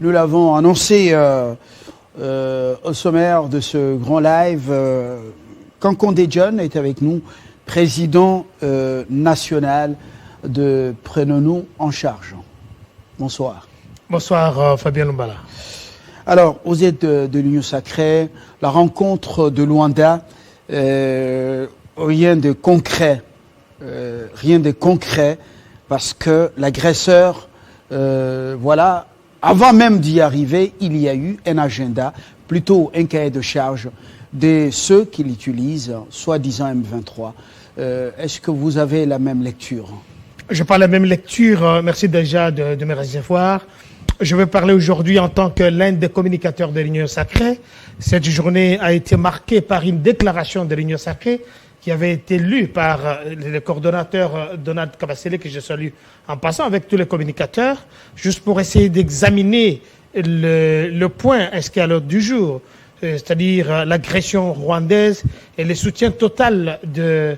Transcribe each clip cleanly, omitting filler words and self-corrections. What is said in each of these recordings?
Nous l'avons annoncé au sommaire de ce grand live. Kankonde John est avec nous, président national de Prenons-nous en charge. Bonsoir. Bonsoir Fabien Lumbala. Alors, vous êtes de l'Union Sacrée, la rencontre de Luanda, rien de concret, parce que l'agresseur, voilà, avant même d'y arriver, il y a eu un agenda, plutôt un cahier de charge de ceux qui l'utilisent, soi-disant M23. Est-ce que vous avez la même lecture? Je parle la même lecture, merci déjà de me recevoir. Je vais parler aujourd'hui en tant que l'un des communicateurs de l'Union Sacrée. Cette journée a été marquée par une déclaration de l'Union Sacrée qui avait été lue par le coordonnateur Donald Kabasele, que je salue en passant avec tous les communicateurs, juste pour essayer d'examiner le point inscrit à l'ordre du jour, c'est-à-dire l'agression rwandaise et le soutien total de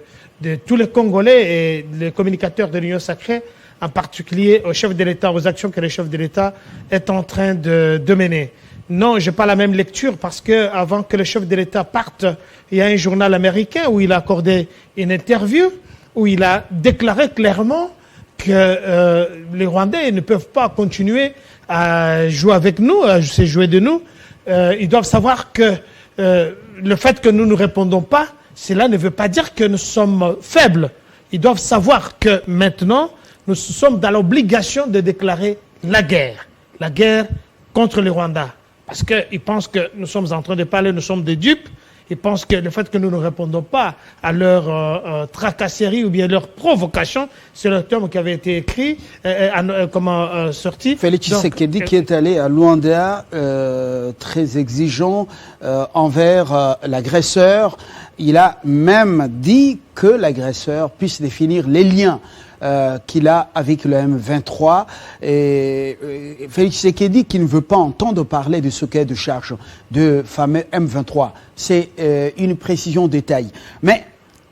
tous les Congolais et les communicateurs de l'Union Sacrée, en particulier au chef de l'État, aux actions que le chef de l'État est en train de mener. Non, je n'ai pas la même lecture parce que avant que le chef de l'État parte, il y a un journal américain où il a accordé une interview, où il a déclaré clairement que les Rwandais ne peuvent pas continuer à jouer avec nous, à se jouer de nous. Ils doivent savoir que le fait que nous ne répondons pas, cela ne veut pas dire que nous sommes faibles. Ils doivent savoir que maintenant, nous sommes dans l'obligation de déclarer la guerre contre le Rwanda. Parce qu'ils pensent que nous sommes en train de parler, nous sommes des dupes. Ils pensent que le fait que nous ne répondons pas à leur tracasserie ou bien leur provocation, c'est le terme qui avait été écrit, sorti. Félix Tshisekedi qui est allé à Luanda, très exigeant envers l'agresseur. Il a même dit que l'agresseur puisse définir les liens qu'il a avec le M23. Et Félix Tshisekedi qui ne veut pas entendre parler de ce cahier de charge de fameux M23. C'est une précision détail. Mais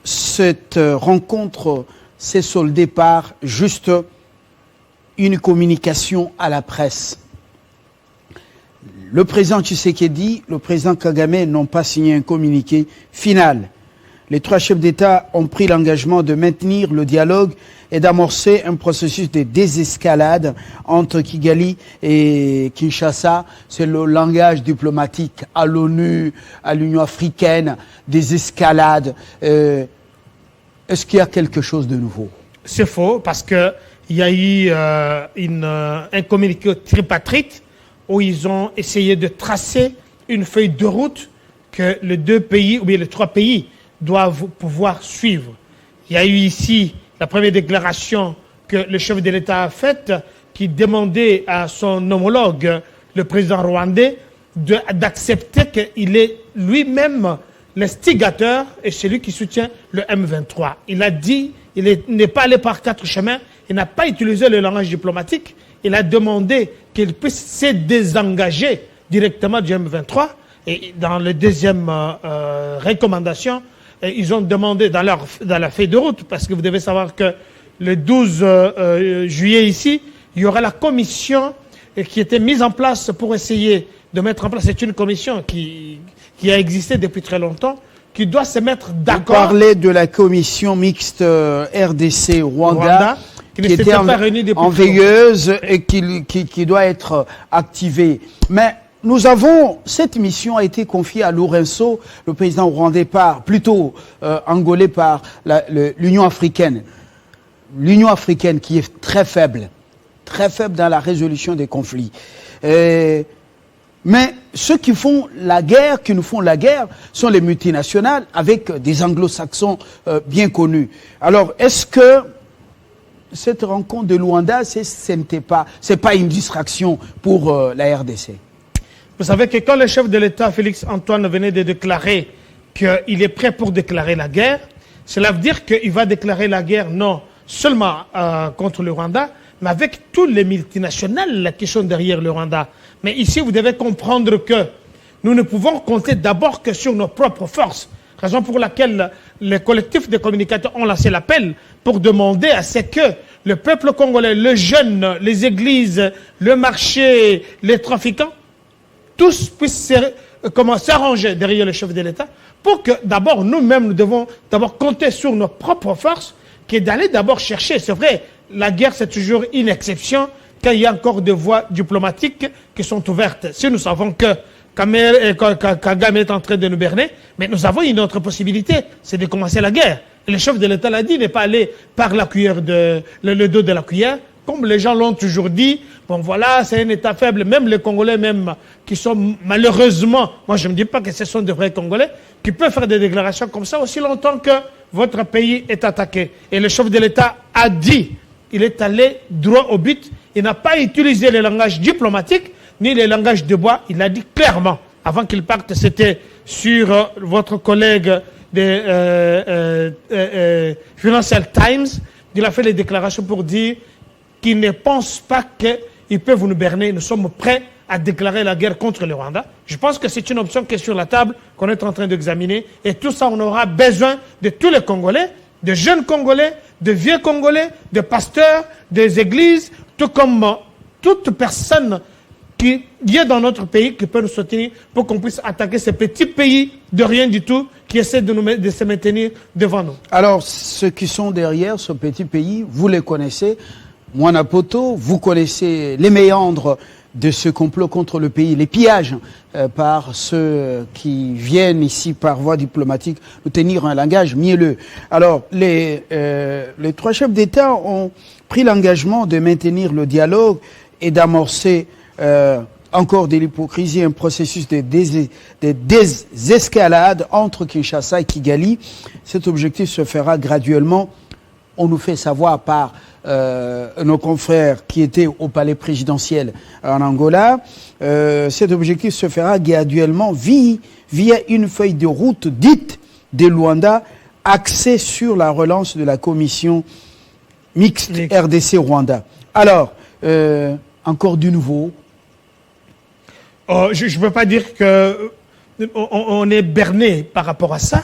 cette rencontre s'est soldée par juste une communication à la presse. Le président Tshisekedi, le président Kagame n'ont pas signé un communiqué final. Les trois chefs d'État ont pris l'engagement de maintenir le dialogue et d'amorcer un processus de désescalade entre Kigali et Kinshasa. C'est le langage diplomatique à l'ONU, à l'Union africaine, désescalade. Est-ce qu'il y a quelque chose de nouveau? C'est faux, parce qu'il y a eu un communiqué tripartite où ils ont essayé de tracer une feuille de route que les deux pays, ou bien les trois pays, doivent pouvoir suivre. Il y a eu ici la première déclaration que le chef de l'État a faite qui demandait à son homologue, le président rwandais, d'accepter qu'il est lui-même l'instigateur et celui qui soutient le M23. Il a dit, il n'est pas allé par quatre chemins, il n'a pas utilisé le langage diplomatique, il a demandé qu'il puisse se désengager directement du M23. Et dans la deuxième recommandation, ils ont demandé dans la feuille de route, parce que vous devez savoir que le 12 juillet ici, il y aura la commission qui était mise en place pour essayer de mettre en place. C'est une commission qui a existé depuis très longtemps, qui doit se mettre d'accord. Vous parlez de la commission mixte RDC-Rwanda qui était en veilleuse et qui doit être activée. Mais nous avons, cette mission a été confiée à Lourenço, le président rwandais angolais par l'Union africaine. L'Union africaine qui est très faible dans la résolution des conflits. Mais ceux qui nous font la guerre, sont les multinationales avec des anglo-saxons bien connus. Alors, est-ce que cette rencontre de Luanda, c'est pas une distraction pour la RDC? Vous savez que quand le chef de l'État, Félix Antoine, venait de déclarer qu'il est prêt pour déclarer la guerre, cela veut dire qu'il va déclarer la guerre non seulement contre le Rwanda, mais avec tous les multinationales qui sont derrière le Rwanda. Mais ici, vous devez comprendre que nous ne pouvons compter d'abord que sur nos propres forces. Raison pour laquelle les collectifs de communicateurs ont lancé l'appel pour demander à ce que le peuple congolais, les jeunes, les églises, le marché, les trafiquants, tous puissent s'arranger derrière le chef de l'État pour que d'abord nous-mêmes nous devons d'abord compter sur nos propres forces, qui est d'aller d'abord chercher. C'est vrai, la guerre c'est toujours une exception quand il y a encore des voies diplomatiques qui sont ouvertes. Si nous savons que Kagame est en train de nous berner, mais nous avons une autre possibilité, c'est de commencer la guerre. Et le chef de l'État l'a dit, n'est pas aller par la cuillère le dos de la cuillère, comme les gens l'ont toujours dit. Bon voilà, c'est un État faible, même les Congolais même, qui sont malheureusement, moi je ne me dis pas que ce sont de vrais Congolais, qui peuvent faire des déclarations comme ça aussi longtemps que votre pays est attaqué. Et le chef de l'État a dit, il est allé droit au but, il n'a pas utilisé le langage diplomatique, ni le langage de bois, il l'a dit clairement. Avant qu'il parte, c'était sur votre collègue de Financial Times, il a fait les déclarations pour dire qu'il ne pense pas qu'ils peuvent nous berner. Nous sommes prêts à déclarer la guerre contre le Rwanda. Je pense que c'est une option qui est sur la table, qu'on est en train d'examiner. Et tout ça, on aura besoin de tous les Congolais, de jeunes Congolais, de vieux Congolais, de pasteurs, des églises, tout comme toute personne qui est dans notre pays, qui peut nous soutenir pour qu'on puisse attaquer ces petits pays de rien du tout qui essaient de se maintenir devant nous. Alors, ceux qui sont derrière ce petit pays, vous les connaissez. Moana Poto, vous connaissez les méandres de ce complot contre le pays, les pillages par ceux qui viennent ici par voie diplomatique nous tenir un langage mielleux. Alors, les trois chefs d'État ont pris l'engagement de maintenir le dialogue et d'amorcer encore de l'hypocrisie, un processus de désescalade entre Kinshasa et Kigali. Cet objectif se fera graduellement. On nous fait savoir par nos confrères qui étaient au palais présidentiel en Angola. Cet objectif se fera graduellement via une feuille de route dite de Luanda, axée sur la relance de la commission mixte RDC-Rwanda. Alors, encore du nouveau. Je ne veux pas dire qu'on est berné par rapport à ça.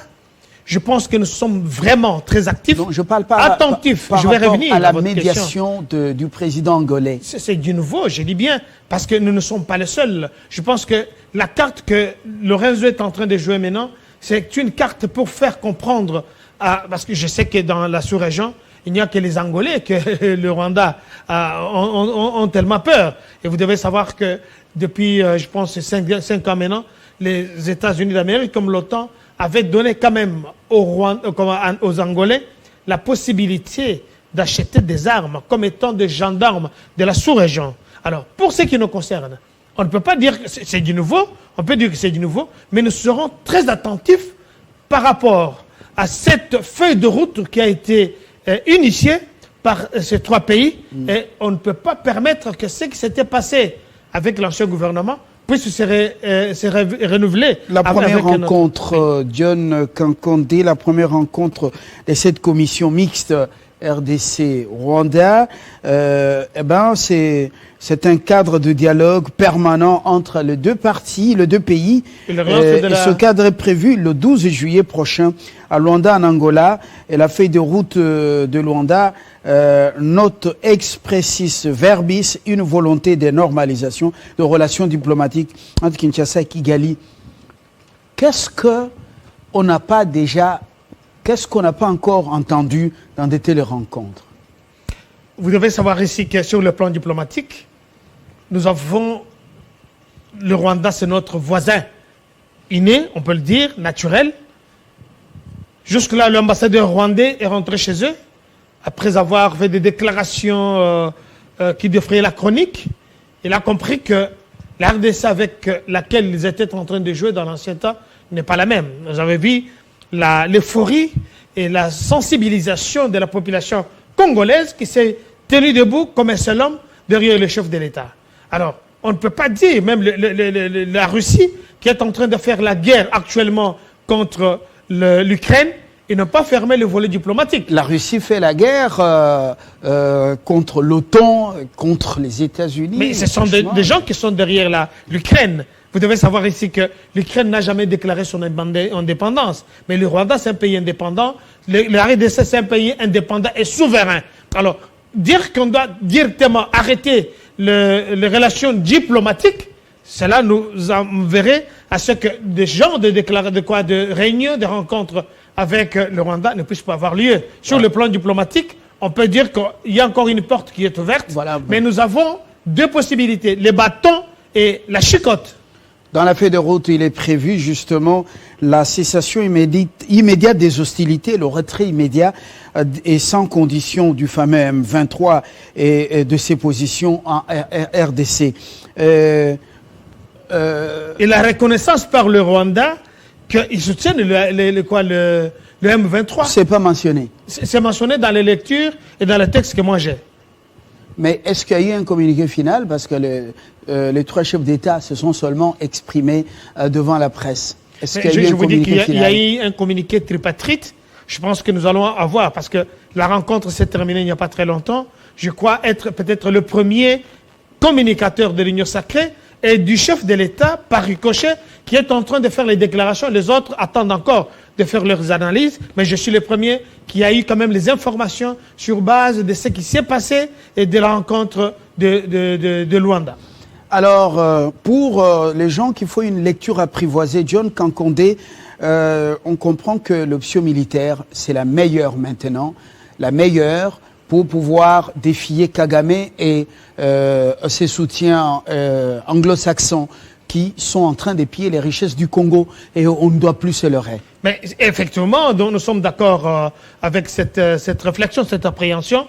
Je pense que nous sommes vraiment très actifs, non, je parle pas attentifs. Par je vais revenir à la votre médiation du président angolais. C'est du nouveau, je dis bien, parce que nous ne sommes pas les seuls. Je pense que la carte que Lorenzo est en train de jouer maintenant, c'est une carte pour faire comprendre, parce que je sais que dans la sous-région, il n'y a que les Angolais que le Rwanda ont tellement peur. Et vous devez savoir que depuis, je pense, 5 ans maintenant, les États-Unis d'Amérique, comme l'OTAN, avaient donné quand même aux Angolais la possibilité d'acheter des armes comme étant des gendarmes de la sous-région. Alors, pour ce qui nous concerne, on ne peut pas dire que c'est du nouveau, on peut dire que c'est du nouveau, mais nous serons très attentifs par rapport à cette feuille de route qui a été initiée par ces trois pays, et on ne peut pas permettre que ce qui s'était passé avec l'ancien gouvernement puisse se renouveler. La première rencontre, John Kankonde, la première rencontre de cette commission mixte RDC-Rwanda, c'est un cadre de dialogue permanent entre les deux parties, les deux pays. Et ce cadre est prévu le 12 juillet prochain à Luanda, en Angola. Et la feuille de route de Luanda note expressis verbis une volonté de normalisation de relations diplomatiques entre Kinshasa et Kigali. Qu'est-ce qu'on n'a pas encore entendu dans de telles rencontres? Vous devez savoir ici que sur le plan diplomatique, nous avons le Rwanda, c'est notre voisin inné, on peut le dire, naturel. Jusque-là, l'ambassadeur rwandais est rentré chez eux après avoir fait des déclarations qui défrayaient la chronique. Il a compris que la RDC avec laquelle ils étaient en train de jouer dans l'ancien temps n'est pas la même. Vous avez vu l'euphorie et la sensibilisation de la population congolaise qui s'est tenue debout comme un seul homme derrière le chef de l'État. Alors, on ne peut pas dire, même la Russie, qui est en train de faire la guerre actuellement contre l'Ukraine, ils n'ont pas fermé le volet diplomatique. La Russie fait la guerre contre l'OTAN, contre les États-Unis. Mais ce sont des gens qui sont derrière l'Ukraine. Vous devez savoir ici que l'Ukraine n'a jamais déclaré son indépendance. Mais le Rwanda, c'est un pays indépendant. La RDC, c'est un pays indépendant et souverain. Alors, dire qu'on doit directement arrêter les relations diplomatiques, cela nous enverrait à ce que des genres de réunions, de rencontres avec le Rwanda ne puissent pas avoir lieu. Sur le plan diplomatique, on peut dire qu'il y a encore une porte qui est ouverte, mais nous avons deux possibilités, les bâtons et la chicotte. Dans la feuille de route, il est prévu justement la cessation immédiate des hostilités, le retrait immédiat et sans condition du fameux M23 et de ses positions en RDC. Et la reconnaissance par le Rwanda qu'ils soutiennent le M23. C'est pas mentionné. C'est mentionné dans les lectures et dans les textes que moi j'ai. Mais est-ce qu'il y a eu un communiqué final? Parce que les trois chefs d'État se sont seulement exprimés devant la presse. Est-ce qu'il y a eu un communiqué final? Il y a eu un communiqué tripartite. Je pense que nous allons avoir, parce que la rencontre s'est terminée il n'y a pas très longtemps. Je crois être peut-être le premier communicateur de l'Union sacrée et du chef de l'État, par ricochet, qui est en train de faire les déclarations. Les autres attendent encore de faire leurs analyses, mais je suis le premier qui a eu quand même les informations sur base de ce qui s'est passé et de la rencontre de Luanda. Alors, pour les gens qui font une lecture apprivoisée, John Kankondé, on comprend que l'option militaire, c'est la meilleure maintenant, la meilleure pour pouvoir défier Kagame et ses soutiens anglo-saxons qui sont en train de piller les richesses du Congo et on ne doit plus se leurrer. Mais effectivement, donc nous sommes d'accord avec cette réflexion, cette appréhension,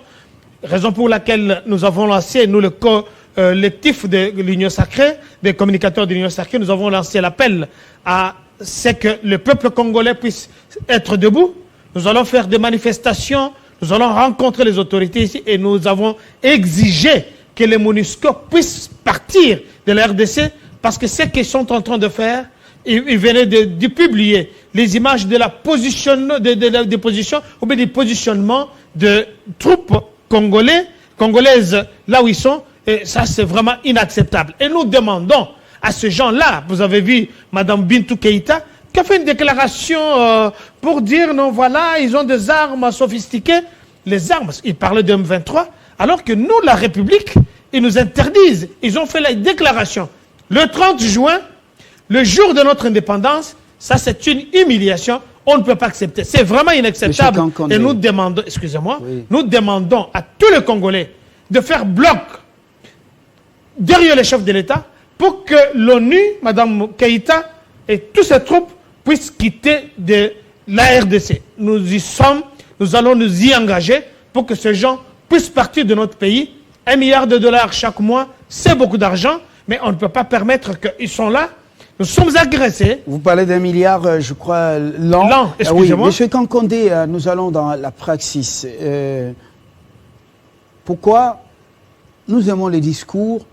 raison pour laquelle nous avons lancé, nous le collectif de l'Union sacrée, des communicateurs de l'Union sacrée, nous avons lancé l'appel à ce que le peuple congolais puisse être debout. Nous allons faire des manifestations, nous allons rencontrer les autorités ici et nous avons exigé que les MONUSCO puissent partir de la RDC parce que ce qu'ils sont en train de faire, ils venaient de publier les images de la position, des positions ou bien des positionnements de troupes congolaises là où ils sont. Et ça, c'est vraiment inacceptable. Et nous demandons à ces gens-là, vous avez vu Mme Bintou Keïta, qui a fait une déclaration pour dire, non, voilà, ils ont des armes sophistiquées. Les armes, ils parlaient de M23, alors que nous, la République, ils nous interdisent. Ils ont fait la déclaration. Le 30 juin, le jour de notre indépendance, ça c'est une humiliation. On ne peut pas accepter. C'est vraiment inacceptable. Et nous demandons, excusez-moi, nous demandons à tous les Congolais de faire bloc derrière les chefs de l'État pour que l'ONU, Mme Keïta et toutes ses troupes puissent quitter de la RDC. Nous y sommes, nous allons nous y engager pour que ces gens puissent partir de notre pays. $1 milliard chaque mois, c'est beaucoup d'argent, mais on ne peut pas permettre qu'ils sont là. Nous sommes agressés. Vous parlez d'1 milliard, je crois, l'an. L'an, excusez-moi. Oui, Monsieur Kankondé, nous allons dans la praxis. Pourquoi nous aimons les discours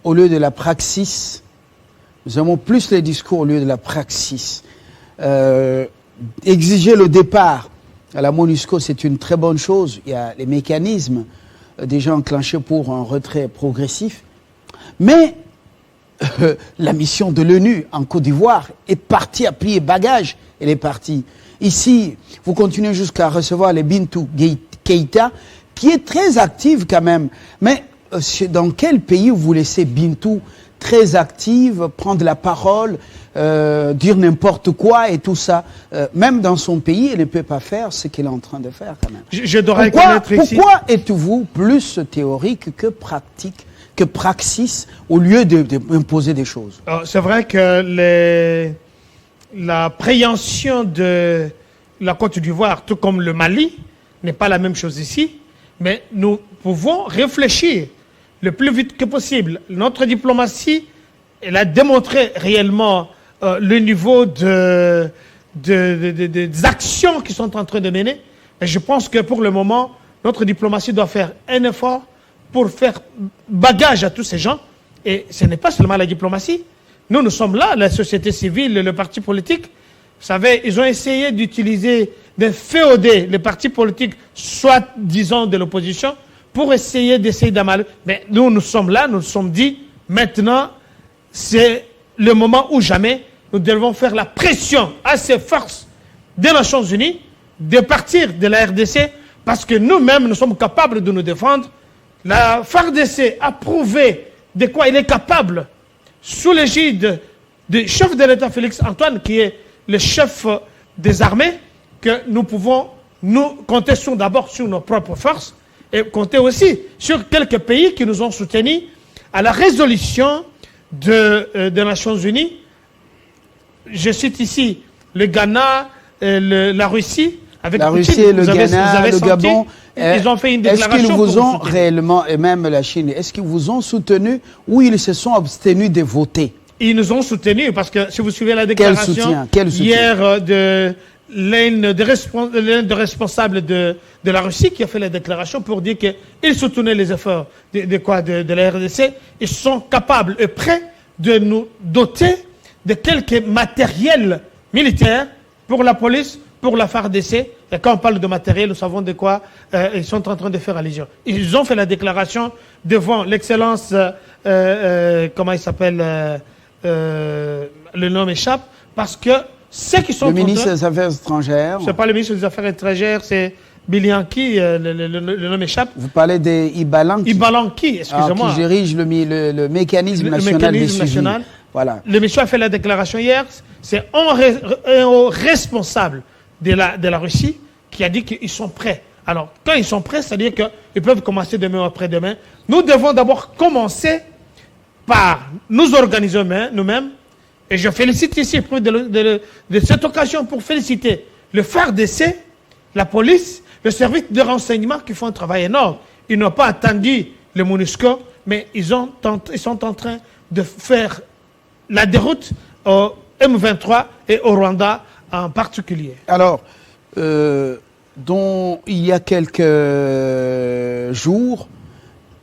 au lieu de la praxis? Nous aimons plus les discours au lieu de la praxis. Exiger le départ à la MONUSCO, c'est une très bonne chose. Il y a les mécanismes déjà enclenchés pour un retrait progressif. Mais la mission de l'ONU en Côte d'Ivoire est partie à plier bagages. Elle est partie. Ici, vous continuez jusqu'à recevoir les Bintou Keïta, qui est très active quand même. Mais dans quel pays vous laissez Bintou très active, prendre la parole, dire n'importe quoi et tout ça? Même dans son pays, elle ne peut pas faire ce qu'elle est en train de faire quand même. Pourquoi êtes-vous plus théorique que pratique, que praxis, au lieu d'imposer des choses? C'est vrai que la préhension de la Côte d'Ivoire, tout comme le Mali, n'est pas la même chose ici, mais nous pouvons réfléchir le plus vite que possible. Notre diplomatie, elle a démontré réellement le niveau des actions qui sont en train de mener. Et je pense que pour le moment, notre diplomatie doit faire un effort pour faire bagage à tous ces gens. Et ce n'est pas seulement la diplomatie. Nous sommes là, la société civile, le parti politique. Vous savez, ils ont essayé d'utiliser, de féoder les partis politiques, soit disons de l'opposition, pour essayer d'amaler. Mais nous sommes là, nous nous sommes dit, maintenant, c'est le moment où jamais nous devons faire la pression à ces forces des Nations Unies de partir de la RDC parce que nous-mêmes, nous sommes capables de nous défendre. La FARDC a prouvé de quoi il est capable sous l'égide du chef de l'État Félix Antoine, qui est le chef des armées, que nous pouvons nous compter d'abord sur nos propres forces et compter aussi sur quelques pays qui nous ont soutenus à la résolution des Nations Unies. Je cite ici le Ghana, la Russie. Avec la Poutine, Russie, le Ghana, le Gabon, ils ont fait une déclaration. Est-ce qu'ils vous ont réellement, et même la Chine, est-ce qu'ils vous ont soutenu ou ils se sont abstenus de voter? Ils nous ont soutenus parce que si vous suivez la déclaration Quel soutien? Hier de l'un des responsables de la Russie qui a fait la déclaration pour dire qu'ils soutenaient les efforts de la RDC, ils sont capables et prêts de nous doter de quelques matériels militaires pour la police, pour la FARDC. Et quand on parle de matériel, nous savons de quoi ils sont en train de faire allusion. Ils ont fait la déclaration devant l'excellence, comment il s'appelle, le nom m'échappe, parce que ceux qui sont... Le ministre des Affaires étrangères. Ce n'est pas le ministre des Affaires étrangères, c'est Bilianki, le nom m'échappe. Vous parlez de Ibalanki. Ibalanki, excusez-moi. Qui dirige le mécanisme national des suivis. Voilà. Le monsieur a fait la déclaration hier, c'est un responsable de la Russie qui a dit qu'ils sont prêts. Alors, quand ils sont prêts, c'est-à-dire qu'ils peuvent commencer demain ou après-demain. Nous devons d'abord commencer par nous organiser nous-mêmes. Et je félicite ici, de cette occasion, pour féliciter le FARDC, la police, le service de renseignement qui font un travail énorme. Ils n'ont pas attendu le MONUSCO, mais ils sont en train de faire la déroute au M23 et au Rwanda en particulier. Alors, il y a quelques jours,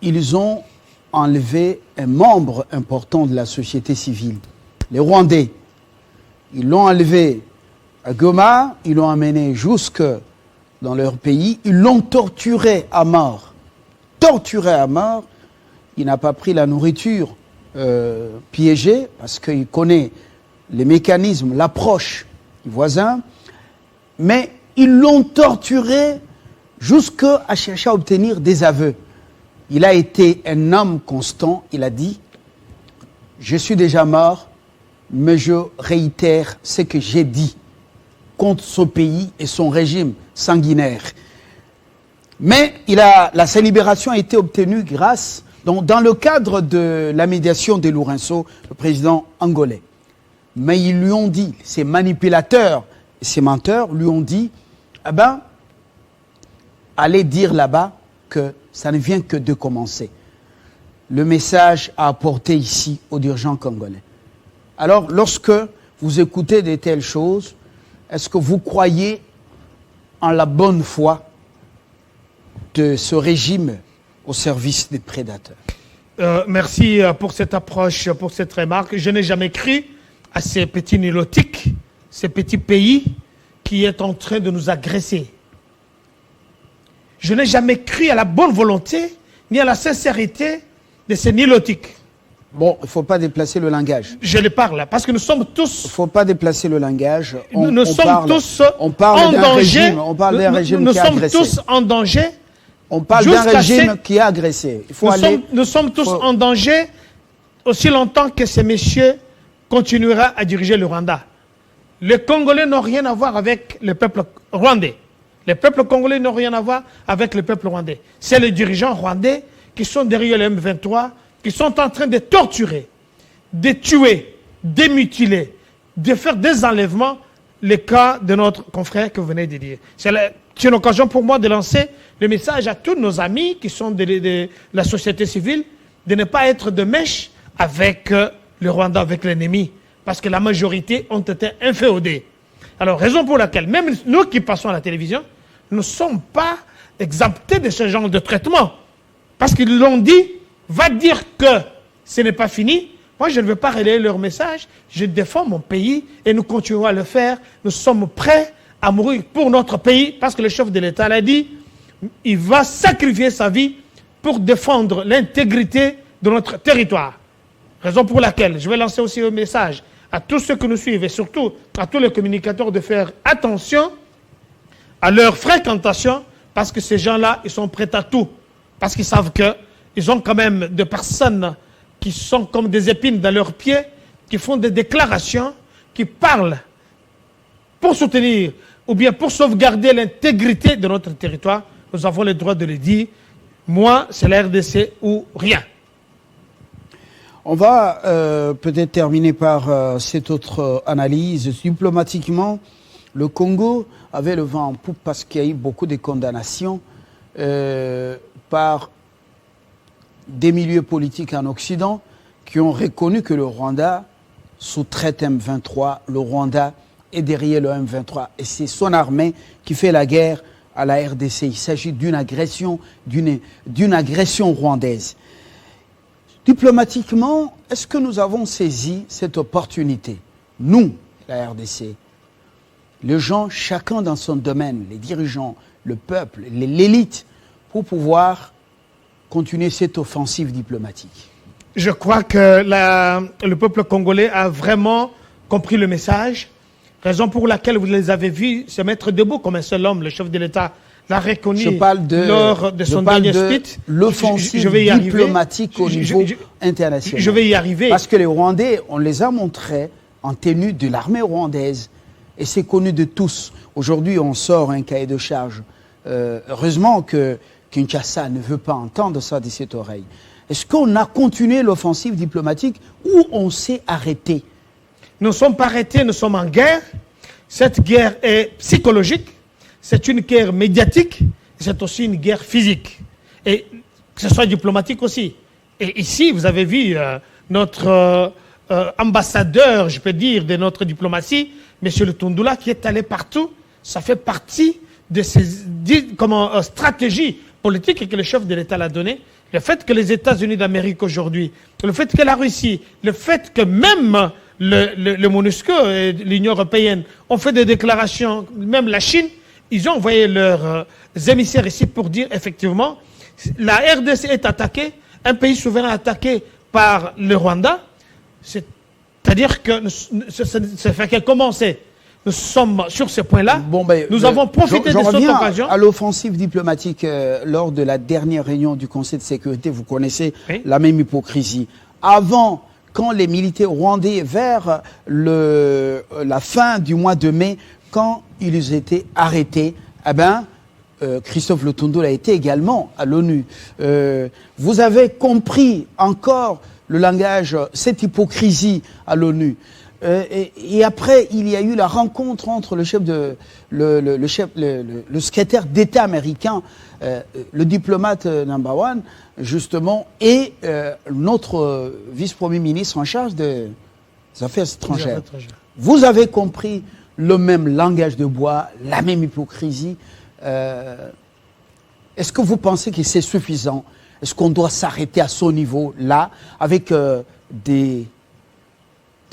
ils ont enlevé un membre important de la société civile, les Rwandais. Ils l'ont enlevé à Goma, ils l'ont amené jusque dans leur pays, ils l'ont torturé à mort. Torturé à mort, il n'a pas pris la nourriture piégée parce qu'il connaît les mécanismes, l'approche du voisin, mais ils l'ont torturé jusqu'à chercher à obtenir des aveux. Il a été un homme constant, il a dit « Je suis déjà mort, mais je réitère ce que j'ai dit contre ce pays et son régime sanguinaire. » Mais sa libération a été obtenue grâce, dans le cadre de la médiation de Lourenço, le président angolais. Mais ils lui ont dit, ces manipulateurs et ces menteurs lui ont dit, eh ben, allez dire là-bas que ça ne vient que de commencer. Le message à apporter ici aux dirigeants congolais. Alors, lorsque vous écoutez de telles choses, est-ce que vous croyez en la bonne foi de ce régime au service des prédateurs? Merci pour cette approche, pour cette remarque. Je n'ai jamais cru à ces petits nilotiques, ces petits pays qui est en train de nous agresser. Je n'ai jamais cru à la bonne volonté ni à la sincérité de ces nilotiques. Bon, il ne faut pas déplacer le langage. Je les parle parce que nous sommes tous... Il ne faut pas déplacer le langage. Nous sommes tous en danger. On parle d'un régime qui a agressé. Nous sommes tous en danger. On parle d'un régime qui a agressé. Nous sommes tous en danger aussi longtemps que ces messieurs continuera à diriger le Rwanda. Les Congolais n'ont rien à voir avec le peuple rwandais. Les peuples congolais n'ont rien à voir avec le peuple rwandais. C'est les dirigeants rwandais qui sont derrière le M23, qui sont en train de torturer, de tuer, de mutiler, de faire des enlèvements, le cas de notre confrère que vous venez de dire. C'est une occasion pour moi de lancer le message à tous nos amis qui sont de la société civile, de ne pas être de mèche avec le Rwanda, avec l'ennemi, parce que la majorité ont été inféodés. Alors, raison pour laquelle, même nous qui passons à la télévision, nous ne sommes pas exemptés de ce genre de traitement. Parce qu'ils l'ont dit, va dire que ce n'est pas fini. Moi, je ne veux pas relayer leur message. Je défends mon pays et nous continuons à le faire. Nous sommes prêts à mourir pour notre pays parce que le chef de l'État l'a dit, il va sacrifier sa vie pour défendre l'intégrité de notre territoire. Raison pour laquelle je vais lancer aussi un message à tous ceux qui nous suivent et surtout à tous les communicateurs de faire attention à leur fréquentation parce que ces gens-là, ils sont prêts à tout. Parce qu'ils savent qu'ils ont quand même des personnes qui sont comme des épines dans leurs pieds, qui font des déclarations, qui parlent pour soutenir ou bien pour sauvegarder l'intégrité de notre territoire. Nous avons le droit de le dire. Moi, c'est la RDC ou rien. On va peut-être terminer par cette autre analyse. Diplomatiquement, le Congo avait le vent en poupe parce qu'il y a eu beaucoup de condamnations par des milieux politiques en Occident qui ont reconnu que le Rwanda sous-traite M23. Le Rwanda est derrière le M23 et c'est son armée qui fait la guerre à la RDC. Il s'agit d'une agression rwandaise. Diplomatiquement, est-ce que nous avons saisi cette opportunité, nous, la RDC, les gens, chacun dans son domaine, les dirigeants, le peuple, l'élite, pour pouvoir continuer cette offensive diplomatique? Je crois que le peuple congolais a vraiment compris le message, raison pour laquelle vous les avez vus se mettre debout comme un seul homme. Le chef de l'État l'a reconnu lors de son dernier speech. L'offensive diplomatique au niveau international. Je vais y arriver. Parce que les Rwandais, on les a montrés en tenue de l'armée rwandaise. Et c'est connu de tous. Aujourd'hui, on sort un cahier de charge. Heureusement que Kinshasa ne veut pas entendre ça de cette oreille. Est-ce qu'on a continué l'offensive diplomatique ou on s'est arrêté? Nous ne sommes pas arrêtés, nous sommes en guerre. Cette guerre est psychologique, c'est une guerre médiatique, c'est aussi une guerre physique. Et que ce soit diplomatique aussi. Et ici, vous avez vu notre ambassadeur, je peux dire, de notre diplomatie, M. Lutundula, qui est allé partout. Ça fait partie de ces stratégies politiques que le chef de l'État l'a donné. Le fait que les États-Unis d'Amérique aujourd'hui, le fait que la Russie, le fait que même le MONUSCO et l'Union européenne ont fait des déclarations, même la Chine, ils ont envoyé leurs émissaires ici pour dire effectivement, la RDC est attaquée, un pays souverain attaqué par le Rwanda, c'est-à-dire que ça fait qu'elle commençait. Nous sommes sur ce point-là. Bon, nous avons profité de cette occasion. À l'offensive diplomatique lors de la dernière réunion du Conseil de sécurité, vous connaissez la même hypocrisie. Avant, quand les militaires rwandais, vers la fin du mois de mai, quand ils étaient arrêtés, eh ben, Christophe Lutundula a été également à l'ONU. Vous avez compris encore le langage, cette hypocrisie à l'ONU. Et après, il y a eu la rencontre entre le secrétaire d'État américain, le diplomate number one, justement, et notre vice-premier ministre en charge des affaires étrangères. Vous avez compris le même langage de bois, la même hypocrisie. Est-ce que vous pensez que c'est suffisant? Est-ce qu'on doit s'arrêter à ce niveau-là avec des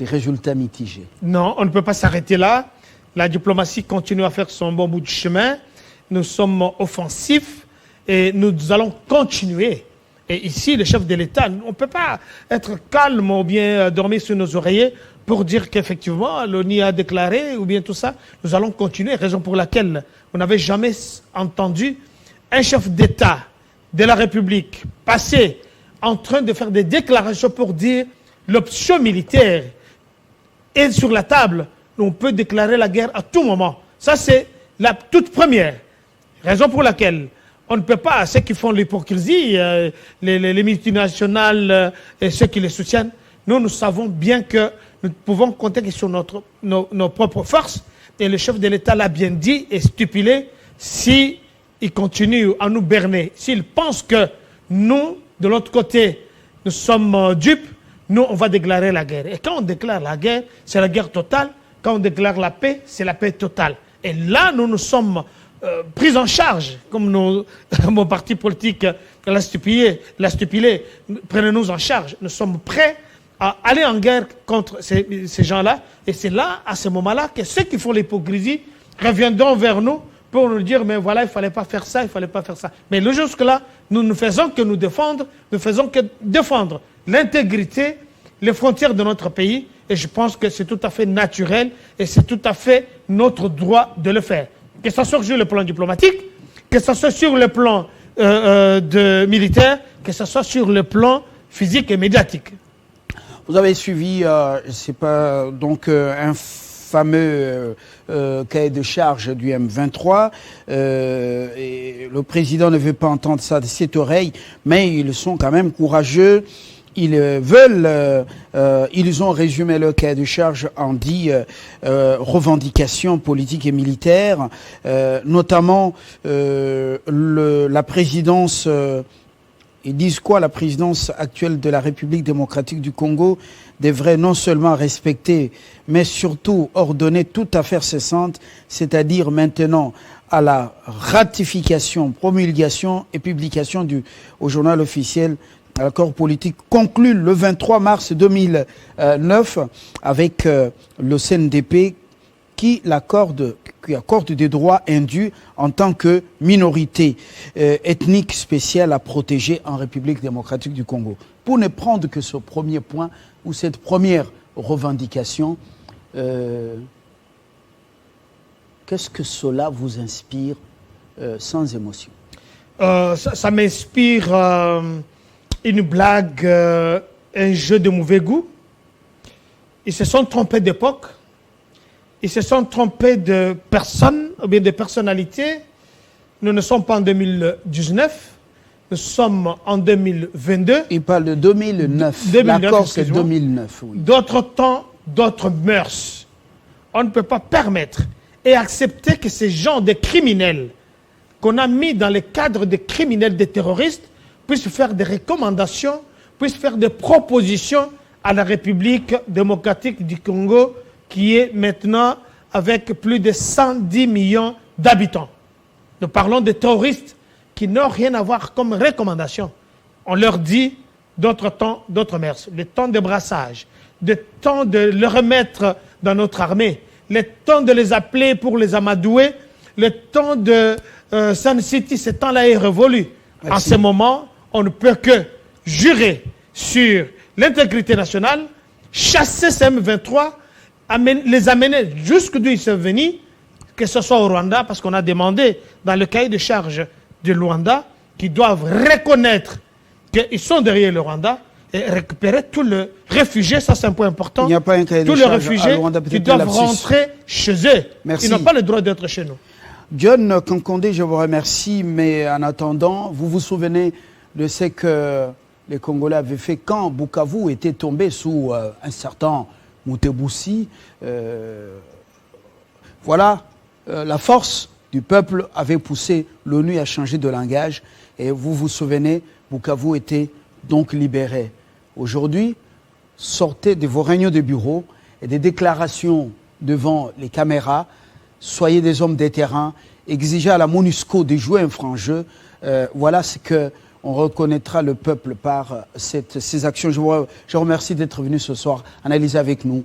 résultats mitigés? Non, on ne peut pas s'arrêter là. La diplomatie continue à faire son bon bout de chemin. Nous sommes offensifs et nous allons continuer. Et ici, le chef de l'État, on ne peut pas être calme ou bien dormir sur nos oreillers pour dire qu'effectivement, l'ONU a déclaré ou bien tout ça. Nous allons continuer, raison pour laquelle on n'avait jamais entendu un chef d'État de la République passer en train de faire des déclarations pour dire l'option militaire est sur la table. On peut déclarer la guerre à tout moment. Ça, c'est la toute première raison pour laquelle on ne peut pas, ceux qui font l'hypocrisie, les multinationales et ceux qui les soutiennent, nous savons bien que nous pouvons compter sur nos propres forces. Et le chef de l'État l'a bien dit et stipulé, s'il continue à nous berner, s'il pense que nous, de l'autre côté, nous sommes dupes, nous, on va déclarer la guerre. Et quand on déclare la guerre, c'est la guerre totale. Quand on déclare la paix, c'est la paix totale. Et là, nous nous sommes pris en charge, comme mon parti politique l'a stipulé, prenez-nous en charge. Nous sommes prêts à aller en guerre contre ces gens-là. Et c'est là, à ce moment-là, que ceux qui font l'hypocrisie reviendront vers nous pour nous dire, mais voilà, il ne fallait pas faire ça, il ne fallait pas faire ça. Mais le jusque-là, nous ne faisons que nous défendre l'intégrité, les frontières de notre pays. Et je pense que c'est tout à fait naturel et c'est tout à fait notre droit de le faire. Que ce soit sur le plan diplomatique, que ce soit sur le plan militaire, que ce soit sur le plan physique et médiatique. Vous avez suivi, c'est pas donc un fameux cahier de charge du M23. Et le président ne veut pas entendre ça de cette oreille, mais ils sont quand même courageux. Ils ils ont résumé le cahier de charge en 10 revendications politiques et militaires, notamment la présidence. Ils disent quoi? La présidence actuelle de la République démocratique du Congo devrait non seulement respecter, mais surtout ordonner toute affaire cessante, c'est-à-dire maintenant à la ratification, promulgation et publication au journal officiel l'accord politique conclu le 23 mars 2009 avec le CNDP qui accorde des droits indus en tant que minorité ethnique spéciale à protéger en République démocratique du Congo. Pour ne prendre que ce premier point ou cette première revendication, qu'est-ce que cela vous inspire sans émotion? Ça m'inspire une blague, un jeu de mauvais goût. Ils se sont trompés d'époque. Ils se sont trompés de personnes, ou bien de personnalités. Nous ne sommes pas en 2019, nous sommes en 2022. Il parle de 2009. L'accord, c'est 2009, oui. D'autres temps, d'autres mœurs. On ne peut pas permettre et accepter que ces gens de criminels qu'on a mis dans le cadre de criminels, de terroristes, puissent faire des recommandations, puissent faire des propositions à la République démocratique du Congo, qui est maintenant avec plus de 110 millions d'habitants. Nous parlons de terroristes qui n'ont rien à voir comme recommandation. On leur dit d'autres temps, d'autres mœurs. Le temps de brassage, le temps de les remettre dans notre armée, le temps de les appeler pour les amadouer, le temps de Sun City, ce temps-là est révolu. Merci. En ce moment, on ne peut que jurer sur l'intégrité nationale, chasser ces M23, les amener jusqu'où ils sont venus, que ce soit au Rwanda, parce qu'on a demandé dans le cahier de charge du Rwanda qu'ils doivent reconnaître qu'ils sont derrière le Rwanda et récupérer tous les réfugiés, ça c'est un point important. Il n'y a pas un cahier de tous charge les réfugiés Rwanda, qui doivent rentrer chez eux. Merci. Ils n'ont pas le droit d'être chez nous. John Kankondé, je vous remercie, mais en attendant, vous vous souvenez de ce que les Congolais avaient fait quand Bukavu était tombé sous un certain Moutebousi. Voilà, la force du peuple avait poussé l'ONU à changer de langage et vous vous souvenez, Bukavu était donc libéré. Aujourd'hui, sortez de vos réunions de bureau et des déclarations devant les caméras, soyez des hommes de terrain, exigez à la MONUSCO de jouer un franc jeu. Voilà ce que on reconnaîtra le peuple par ces actions. Je remercie d'être venu ce soir analyser avec nous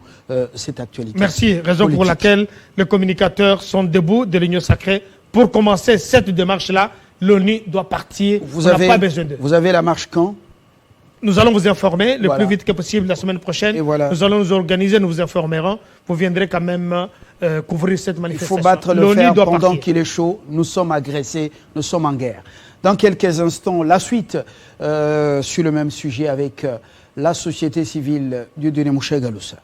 cette actualité. Merci, raison politique pour laquelle les communicateurs sont debout de l'Union sacrée. Pour commencer cette démarche-là, l'ONU doit partir. On n'a pas besoin d'eux. Vous avez la marche quand? Nous allons vous informer le plus vite que possible la semaine prochaine. Voilà. Nous allons nous organiser, nous vous informerons. Vous viendrez quand même couvrir cette manifestation. Il faut battre le fer pendant qu'il est chaud. Nous sommes agressés, nous sommes en guerre. Dans quelques instants, la suite sur le même sujet avec la société civile du Dieudonné Moucha Galoussa.